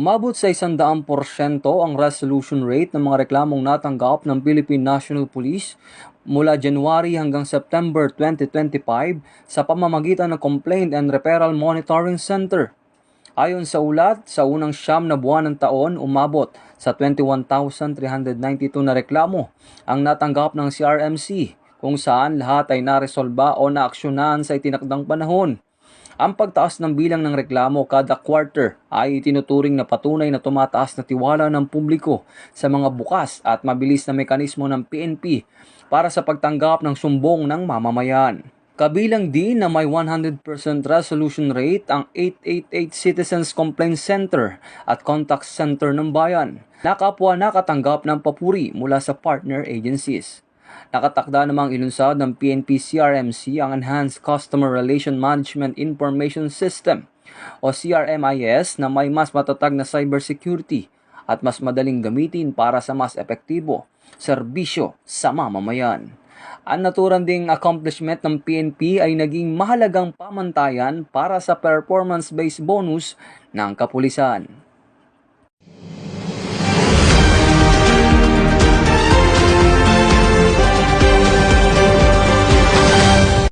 Umabot sa 100% ang resolution rate ng mga reklamong natanggap ng Philippine National Police mula January hanggang September 2025 sa pamamagitan ng Complaint and Referral Monitoring Center. Ayon sa ulat, sa unang 9 na buwan ng taon, umabot sa 21,392 na reklamo ang natanggap ng CRMC, kung saan lahat ay naresolba o naaksyonan sa itinakdang panahon. Ang pagtaas ng bilang ng reklamo kada quarter ay itinuturing na patunay na tumataas na tiwala ng publiko sa mga bukas at mabilis na mekanismo ng PNP para sa pagtanggap ng sumbong ng mamamayan. Kabilang din na may 100% resolution rate ang 888 Citizens Complaint Center at Contact Center ng Bayan, na kapwa nakatanggap ng papuri mula sa partner agencies. Nakatakda namang ilunsad ng PNP CRMC ang Enhanced Customer Relation Management Information System o CRMIS na may mas matatag na cybersecurity at mas madaling gamitin para sa mas epektibo serbisyo sa mamamayan. Ang naturang ding accomplishment ng PNP ay naging mahalagang pamantayan para sa performance-based bonus ng kapulisan.